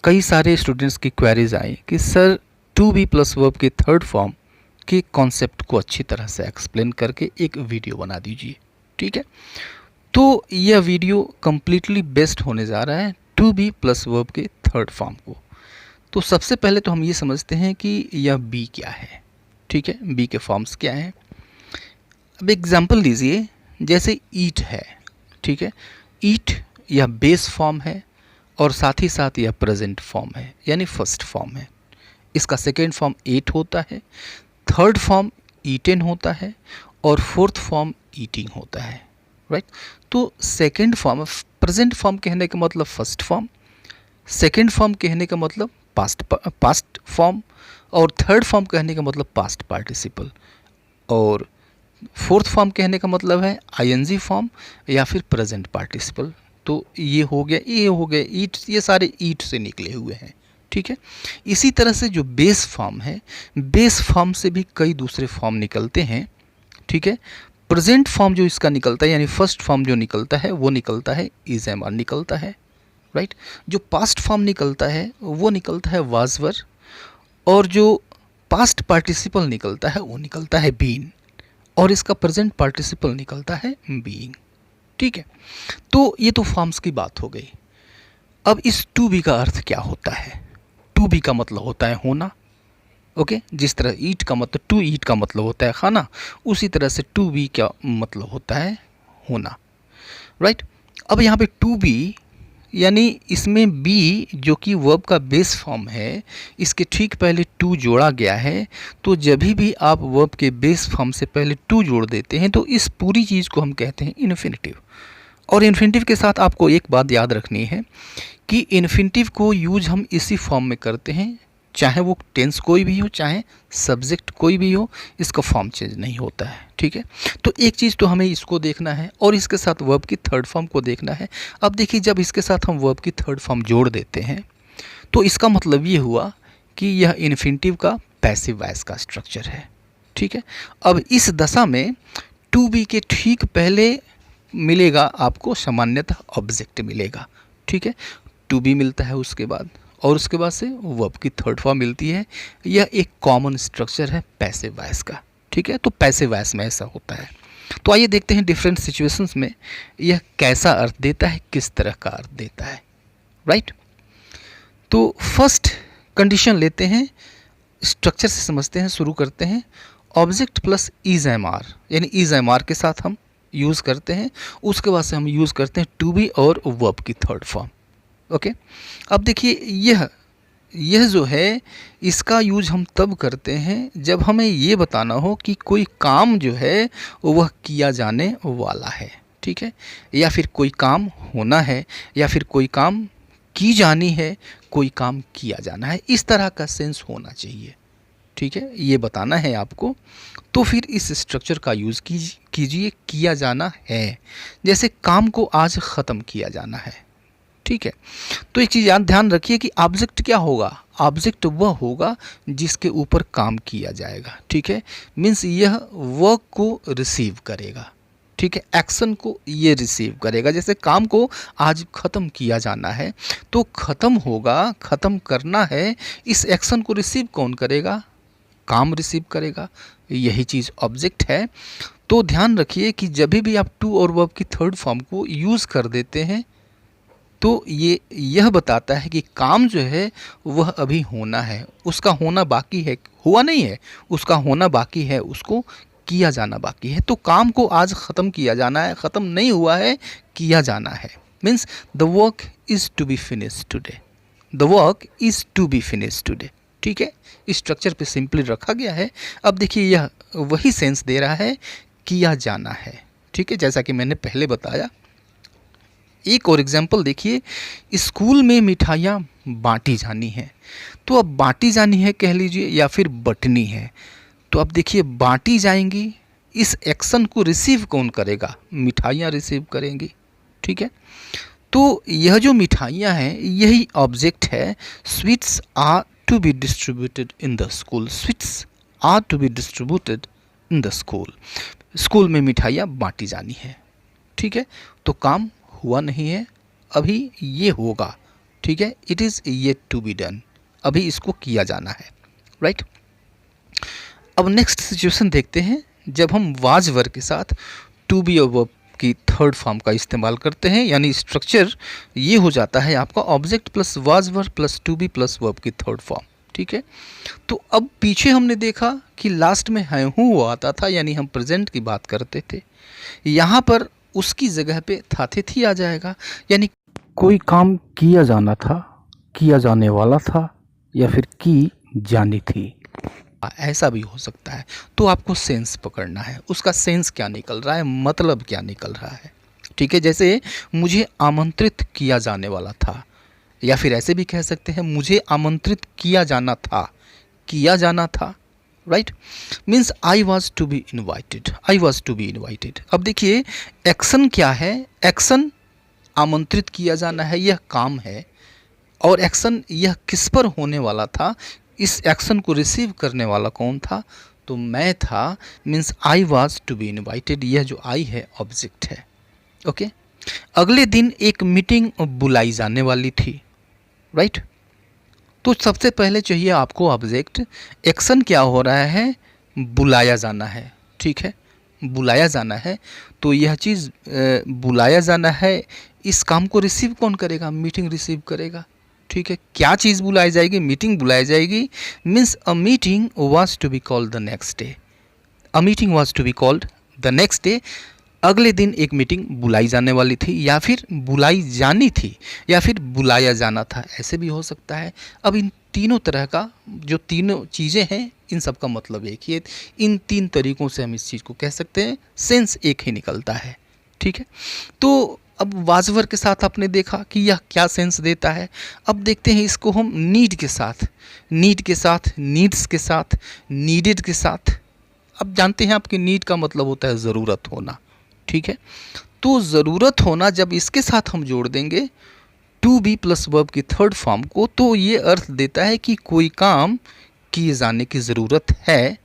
कई सारे स्टूडेंट्स की क्वेरीज आई कि sir to be plus verb के थर्ड फॉर्म के कॉन्सेप्ट को अच्छी तरह से एक्सप्लेन करके एक वीडियो बना दीजिए। ठीक है, तो यह वीडियो कम्प्लीटली बेस्ड होने जा रहा है टू बी प्लस वर्ब के थर्ड फॉर्म को। तो सबसे पहले तो हम ये समझते हैं कि यह बी क्या है। ठीक है, बी के फॉर्म्स क्या हैं। अब एग्जाम्पल लीजिए, जैसे ईट है। ठीक है, ईट यह बेस फॉर्म है और साथ ही साथ यह प्रेजेंट फॉर्म है, यानी फर्स्ट फॉर्म है। इसका सेकेंड फॉर्म एट होता है, थर्ड फॉर्म ईटेन होता है और फोर्थ फॉर्म ईटिंग होता है। राइट, तो सेकेंड फॉर्म, प्रेजेंट फॉर्म कहने का मतलब फर्स्ट फॉर्म, सेकेंड फॉर्म कहने का मतलब पास्ट फॉर्म और थर्ड फॉर्म कहने का मतलब पास्ट पार्टिसिपल और फोर्थ फॉर्म कहने का मतलब है आईएनजी फॉर्म या फिर प्रेजेंट पार्टिसिपल। तो ये हो गया ईट, ये सारे ईट से निकले हुए हैं। ठीक है, इसी तरह से जो बेस फॉर्म है, बेस फॉर्म से भी कई दूसरे फॉर्म निकलते हैं। ठीक है, प्रेजेंट फॉर्म जो इसका निकलता है यानी फर्स्ट फॉर्म जो निकलता है वो निकलता है इज एम आर निकलता है। राइट, जो पास्ट फॉर्म निकलता है वो निकलता है वाज वर और जो पास्ट पार्टिसिपल निकलता है वो निकलता है बीन और इसका प्रेजेंट पार्टिसिपल निकलता है बीइंग। ठीक है, तो ये तो फॉर्म्स की बात हो गई। अब इस टू बी का अर्थ क्या होता है। टू बी का मतलब होता है होना। ओके, जिस तरह ईट का मतलब, टू ईट का मतलब होता है खाना, उसी तरह से टू बी का मतलब होता है होना। राइट, अब यहाँ पे टू बी यानी इसमें बी जो कि वर्ब का बेस फॉर्म है, इसके ठीक पहले टू जोड़ा गया है। तो जब भी आप वर्ब के बेस फॉर्म से पहले टू जोड़ देते हैं तो इस पूरी चीज़ को हम कहते हैं इन्फिनिटिव। और इन्फिनिटिव के साथ आपको एक बात याद रखनी है कि इन्फिनिटिव को यूज हम इसी फॉर्म में करते हैं, चाहे वो टेंस कोई भी हो, चाहे सब्जेक्ट कोई भी हो, इसका फॉर्म चेंज नहीं होता है। ठीक है, तो एक चीज़ तो हमें इसको देखना है और इसके साथ वर्ब की थर्ड फॉर्म को देखना है। अब देखिए, जब इसके साथ हम वर्ब की थर्ड फॉर्म जोड़ देते हैं तो इसका मतलब ये हुआ कि यह इन्फिनिटिव का पैसिव वॉइस का स्ट्रक्चर है। ठीक है, अब इस दशा में टू बी के ठीक पहले मिलेगा आपको सामान्यतः ऑब्जेक्ट मिलेगा। ठीक है, टू बी मिलता है उसके बाद और उसके बाद से वर्ब की थर्ड फॉर्म मिलती है। यह एक कॉमन स्ट्रक्चर है पैसिव वॉइस का। ठीक है, तो पैसिव वॉइस में ऐसा होता है। तो आइए देखते हैं डिफरेंट सिचुएशंस में यह कैसा अर्थ देता है, किस तरह का अर्थ देता है। राइट, तो फर्स्ट कंडीशन लेते हैं, स्ट्रक्चर से समझते हैं, शुरू करते हैं। Object plus is am are, यानी इज एम आर के साथ हम यूज़ करते हैं। उसके बाद से हम यूज़ करते हैं टू बी और वर्ब की थर्ड फॉर्म। ओके, अब देखिए, यह जो है इसका यूज हम तब करते हैं जब हमें ये बताना हो कि कोई काम जो है वह किया जाने वाला है। ठीक है, या फिर कोई काम होना है या फिर कोई काम की जानी है, कोई काम किया जाना है, इस तरह का सेंस होना चाहिए। ठीक है, ये बताना है आपको, तो फिर इस स्ट्रक्चर का यूज़ कीजिए। किया जाना है, जैसे काम को आज ख़त्म किया जाना है। ठीक है, तो एक चीज़ ध्यान रखिए कि ऑब्जेक्ट क्या होगा। ऑब्जेक्ट वह होगा जिसके ऊपर काम किया जाएगा। ठीक है, मीन्स यह वर्क को रिसीव करेगा। ठीक है, एक्शन को ये रिसीव करेगा। जैसे काम को आज ख़त्म किया जाना है तो ख़त्म होगा, ख़त्म करना है, इस एक्शन को रिसीव कौन करेगा, काम रिसीव करेगा। यही चीज़ ऑब्जेक्ट है। तो ध्यान रखिए कि जब भी आप टू और वर्ब की थर्ड फॉर्म को यूज़ कर देते हैं तो यह बताता है कि काम जो है वह अभी होना है, उसका होना बाकी है, हुआ नहीं है, उसका होना बाकी है, उसको किया जाना बाकी है। तो काम को आज ख़त्म किया जाना है, ख़त्म नहीं हुआ है, किया जाना है। Means the work is to be finish today, the work is to be finish today. ठीक है, इस स्ट्रक्चर पे सिंपली रखा गया है। अब देखिए, यह वही सेंस दे रहा है, किया जाना है। ठीक है, जैसा कि मैंने पहले बताया। एक और एग्जाम्पल देखिए, स्कूल में मिठाइयाँ बांटी जानी है। तो अब बांटी जानी है कह लीजिए या फिर बंटनी है। तो अब देखिए, बांटी जाएंगी, इस एक्शन को रिसीव कौन करेगा, मिठाइयाँ रिसीव करेंगी। ठीक है, तो यह जो मिठाइयाँ हैं यही ऑब्जेक्ट है। Sweets are to be distributed in the school, sweets are to be distributed in the school. School में मिठाइयाँ बांटी जानी है। ठीक है, तो काम हुआ नहीं है, अभी ये होगा, ठीक है, it is yet to be done, अभी इसको किया जाना है, राइट। अब नेक्स्ट सिचुएशन देखते हैं, जब हम वाज वर्ब के साथ टू बी और वर्ब की थर्ड फॉर्म का इस्तेमाल करते हैं, यानी स्ट्रक्चर ये हो जाता है आपका object plus was verb plus to be plus verb की थर्ड फॉर्म, ठीक है। तो अब पीछे हमने देखा कि लास्ट में है हूँ आता था, यानी हम प्रेजेंट की बात करते थे। यहाँ पर उसकी जगह पे था थे थी आ जाएगा, यानी कोई काम किया जाना था, किया जाने वाला था, या फिर की जानी थी, ऐसा भी हो सकता है। तो आपको सेंस पकड़ना है, उसका सेंस क्या निकल रहा है, मतलब क्या निकल रहा है, ठीक है। जैसे मुझे आमंत्रित किया जाने वाला था, या फिर ऐसे भी कह सकते हैं मुझे आमंत्रित किया जाना था, किया जाना था, right. Means I was to be invited, I was to be invited. अब देखिए एक्शन क्या है, एक्शन आमंत्रित किया जाना है, यह काम है, और एक्शन यह किस पर होने वाला था, इस एक्शन को रिसीव करने वाला कौन था, तो मैं था। Means I was to be invited, यह जो आई है ऑब्जेक्ट है, ओके। अगले दिन एक मीटिंग बुलाई जाने वाली थी, राइट। तो सबसे पहले चाहिए आपको ऑब्जेक्ट, एक्शन क्या हो रहा है, बुलाया जाना है, ठीक है, बुलाया जाना है। तो यह चीज़ बुलाया जाना है, इस काम को रिसीव कौन करेगा, मीटिंग रिसीव करेगा, ठीक है। क्या चीज़ बुलाई जाएगी, मीटिंग बुलाई जाएगी। Means a meeting was to be called the next day, a meeting was to be called the next day. अगले दिन एक मीटिंग बुलाई जाने वाली थी, या फिर बुलाई जानी थी, या फिर बुलाया जाना था, ऐसे भी हो सकता है। अब इन तीनों तरह का जो तीनों चीज़ें हैं, इन सब का मतलब एक ही है। इन तीन तरीक़ों से हम इस चीज़ को कह सकते हैं, सेंस एक ही निकलता है, ठीक है। तो अब वाजवर के साथ आपने देखा कि यह क्या सेंस देता है। अब देखते हैं इसको हम नीड के साथ, नीड के साथ, नीड्स के साथ, नीडेड के साथ। अब जानते हैं आपकी नीड का मतलब होता है ज़रूरत होना, ठीक है। तो ज़रूरत होना जब इसके साथ हम जोड़ देंगे टू बी प्लस वर्ब की थर्ड फॉर्म को, तो ये अर्थ देता है कि कोई काम किए जाने की ज़रूरत है,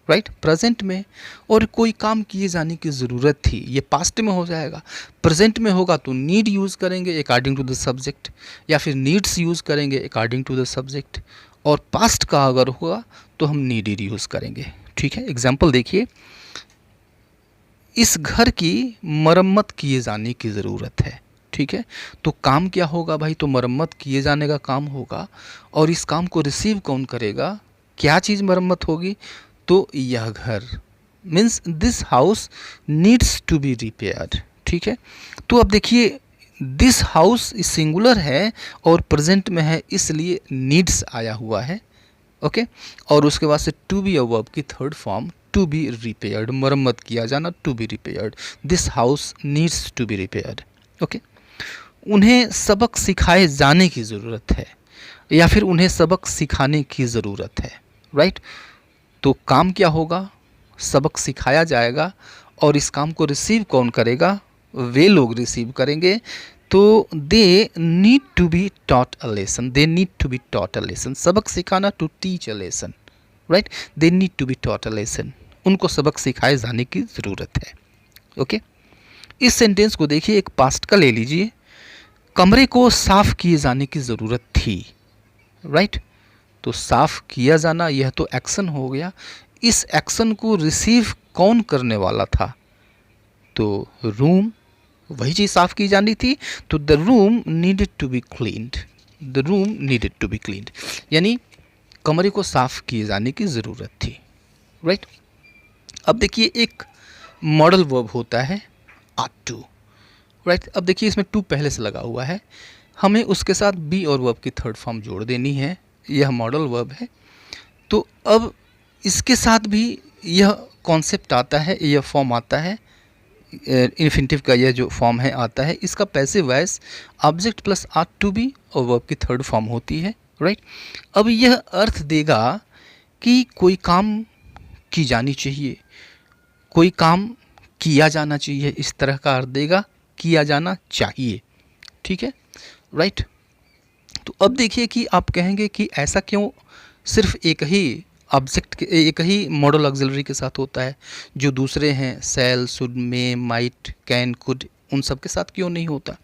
राइट, प्रेजेंट में, और कोई काम किए जाने की ज़रूरत थी, ये पास्ट में हो जाएगा। प्रेजेंट में होगा तो नीड यूज़ करेंगे अकॉर्डिंग टू द सब्जेक्ट, या फिर नीड्स यूज़ करेंगे अकॉर्डिंग टू द सब्जेक्ट, और पास्ट का अगर होगा तो हम नीडेड यूज़ करेंगे, ठीक है। एग्जाम्पल देखिए, इस घर की मरम्मत किए जाने की ज़रूरत है, ठीक है। तो काम क्या होगा भाई, तो मरम्मत किए जाने का काम होगा, और इस काम को रिसीव कौन करेगा, क्या चीज़ मरम्मत होगी, तो यह घर। Means this house needs to be repaired, ठीक है। तो अब देखिए दिस हाउस सिंगुलर है और प्रेजेंट में है, इसलिए नीड्स आया हुआ है, ओके। और उसके बाद से टू बी वर्ब की third form to be repaired, मरम्मत किया जाना, to be repaired, this house needs to be repaired, okay. उन्हें सबक सिखाए जाने की ज़रूरत है, या फिर उन्हें सबक सिखाने की ज़रूरत है, राइट। तो काम क्या होगा, सबक सिखाया जाएगा, और इस काम को रिसीव कौन करेगा, वे लोग रिसीव करेंगे। तो they need to be taught a lesson, they need to be taught a lesson, सबक सिखाना, to teach a lesson, right, they need to be taught a lesson, उनको सबक सिखाए जाने की ज़रूरत है, ओके। इस सेंटेंस को देखिए, एक पास्ट का ले लीजिए, कमरे को साफ किए जाने की ज़रूरत थी, राइट। तो साफ किया जाना यह तो एक्शन हो गया, इस एक्शन को रिसीव कौन करने वाला था, तो रूम, वही चीज़ साफ की जानी थी, तो the room needed to be cleaned, the room needed to be cleaned, यानी कमरे को साफ किए जाने की ज़रूरत थी, राइट। अब देखिए एक मॉडल वर्ब होता है आट टू, राइट। अब देखिए इसमें टू पहले से लगा हुआ है, हमें उसके साथ बी और वर्ब की थर्ड फॉर्म जोड़ देनी है, यह मॉडल वर्ब है। तो अब इसके साथ भी यह कॉन्सेप्ट आता है, यह फॉर्म आता है, इन्फिनिटिव का यह जो फॉर्म है आता है, इसका passive voice object plus are to be और वर्ब की थर्ड फॉर्म होती है, राइट। अब यह अर्थ देगा कि कोई काम की जानी चाहिए, कोई काम किया जाना चाहिए, इस तरह का अर्थ देगा, किया जाना चाहिए, ठीक है, राइट। तो अब देखिए कि आप कहेंगे कि ऐसा क्यों सिर्फ एक ही ऑब्जेक्ट के, एक ही मॉडल ऑक्सिलरी के साथ होता है, जो दूसरे हैं shall, should, may, might, can, could, उन सब के साथ क्यों नहीं होता।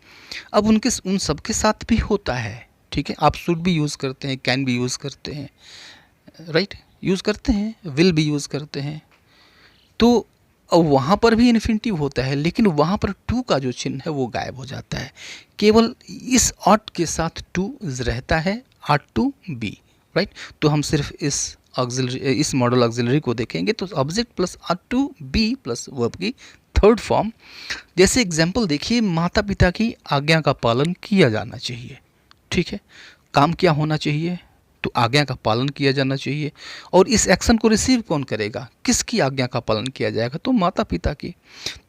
अब उन सब के साथ भी होता है, ठीक है, आप शुड भी यूज़ करते हैं, कैन भी यूज़ करते हैं, राइट, यूज़ करते हैं, विल भी यूज़ करते हैं। तो वहाँ पर भी इन्फिनिटिव होता है, लेकिन वहाँ पर टू का जो चिन्ह है वो गायब हो जाता है, केवल इस ऑट के साथ टू रहता है, आट टू बी, राइट। तो हम सिर्फ इस मॉडल ऑक्सिलरी को देखेंगे तो object plus ought to be plus verb की थर्ड फॉर्म। जैसे एग्जाम्पल देखिए, माता पिता की आज्ञा का पालन किया जाना चाहिए, ठीक है, काम क्या होना चाहिए, तो आज्ञा का पालन किया जाना चाहिए। और इस एक्शन को रिसीव कौन करेगा, किसकी आज्ञा का पालन किया जाएगा, तो माता पिता की।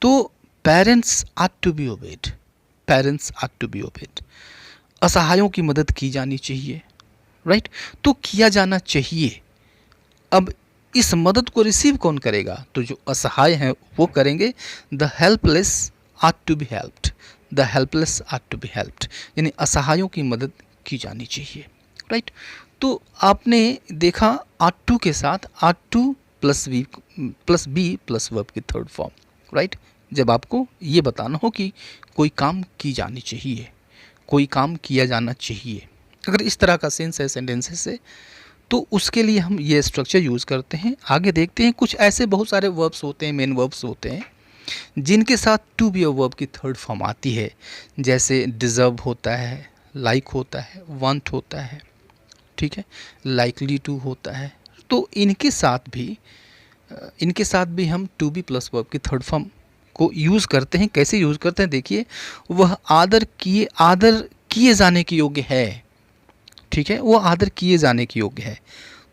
तो parents are to be obeyed, parents are to be obeyed. असहायों की मदद की जानी चाहिए, राइट, तो किया जाना चाहिए। अब इस मदद को रिसीव कौन करेगा, तो जो असहाय हैं वो करेंगे। The helpless are to be helped, the helpless are to be helped, यानी असहायों की मदद की जानी चाहिए, राइट। तो आपने देखा आर टू के साथ are to plus be plus verb की थर्ड फॉर्म, राइट। जब आपको ये बताना हो कि कोई काम की जानी चाहिए, कोई काम किया जाना चाहिए, अगर इस तरह का सेंस है सेंटेंसेस से, तो उसके लिए हम ये स्ट्रक्चर यूज़ करते हैं। आगे देखते हैं, कुछ ऐसे बहुत सारे वर्ब्स होते हैं, मेन वर्ब्स होते हैं, जिनके साथ टू बी अ वर्ब की थर्ड फॉर्म आती है। जैसे डिज़र्व होता है, लाइक होता है, वांट होता है, ठीक है, लाइकली टू होता है। तो इनके साथ भी हम टू बी प्लस वर्ब की थर्ड फॉर्म को यूज़ करते हैं। कैसे यूज़ करते हैं, देखिए, वह आदर किए जाने के योग्य है, ठीक है, वो आदर किए जाने के योग्य है।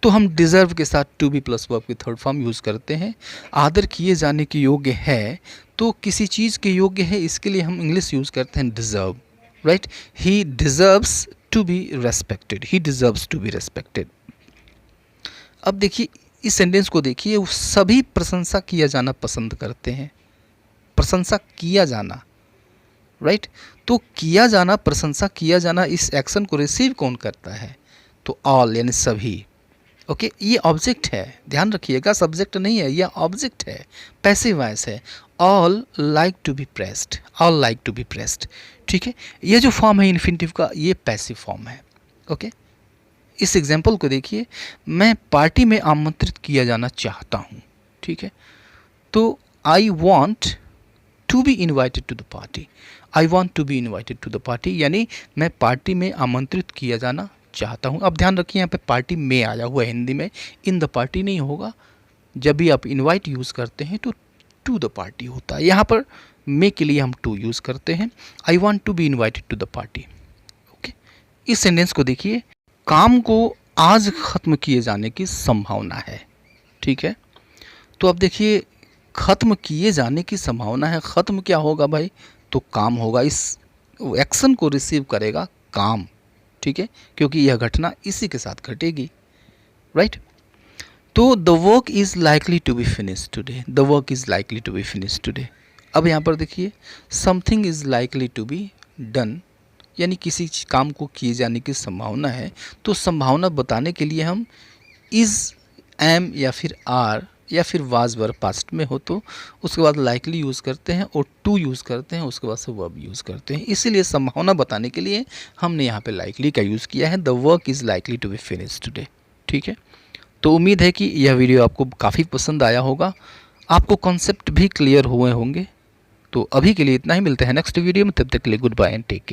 तो हम डिज़र्व के साथ टू बी प्लस वर्ब की थर्ड फॉर्म यूज़ करते हैं। आदर किए जाने के योग्य है, तो किसी चीज़ के योग्य है, इसके लिए हम इंग्लिश यूज़ करते हैं deserve, right. He deserves to be respected, he deserves to be respected. अब देखिए इस सेंटेंस को देखिए, वो सभी प्रशंसा किया जाना पसंद करते हैं, प्रशंसा किया जाना, राइट। तो किया जाना, प्रशंसा किया जाना, इस एक्शन को रिसीव कौन करता है, तो ऑल यानी सभी, ओके। ये ऑब्जेक्ट है, ध्यान रखिएगा, सब्जेक्ट नहीं है, यह ऑब्जेक्ट है, पैसिव वॉइस है। All like to be praised, all like to be praised, ठीक है। ये जो फॉर्म है इन्फिनिटिव का, ये पैसिव फॉर्म है, ओके। इस एग्जाम्पल को देखिए, मैं पार्टी में आमंत्रित किया जाना चाहता हूँ, ठीक है। तो I want to be invited to the party, I want to be invited to the party, यानी मैं पार्टी में आमंत्रित किया जाना चाहता हूँ। अब ध्यान रखिए, यहाँ पे पार्टी में आया हुआ है हिंदी में, इन द पार्टी नहीं होगा। जब भी आप इनवाइट यूज़ करते हैं तो टू द पार्टी होता है, यहाँ पर मे के लिए हम टू यूज़ करते हैं। I want to be invited to the party, okay. इस सेंटेंस को देखिए, काम को आज ख़त्म किए जाने की संभावना है, ठीक है। तो अब देखिए, ख़त्म किए जाने की संभावना है, ख़त्म क्या होगा भाई, तो काम होगा। इस एक्शन को रिसीव करेगा काम, ठीक है, क्योंकि यह घटना इसी के साथ घटेगी, राइट। तो the work is likely to be finish today, the work is likely to be finish today. अब यहाँ पर देखिए, something is likely to be done, यानी किसी काम को किए जाने की संभावना है। तो संभावना बताने के लिए हम इज़, एम या फिर आर या फिर वाज वर्ब पास्ट में हो तो उसके बाद लाइकली यूज़ करते हैं और टू यूज़ करते हैं, उसके बाद से वर्ब यूज़ करते हैं। इसीलिए संभावना बताने के लिए हमने यहाँ पे लाइकली का यूज़ किया है। The work is likely to be finish today, ठीक है। तो उम्मीद है कि यह वीडियो आपको काफ़ी पसंद आया होगा, आपको कॉन्सेप्ट भी क्लियर हुए होंगे। तो अभी के लिए इतना ही, मिलते हैं नेक्स्ट वीडियो में, तब तक के लिए good bye and take care.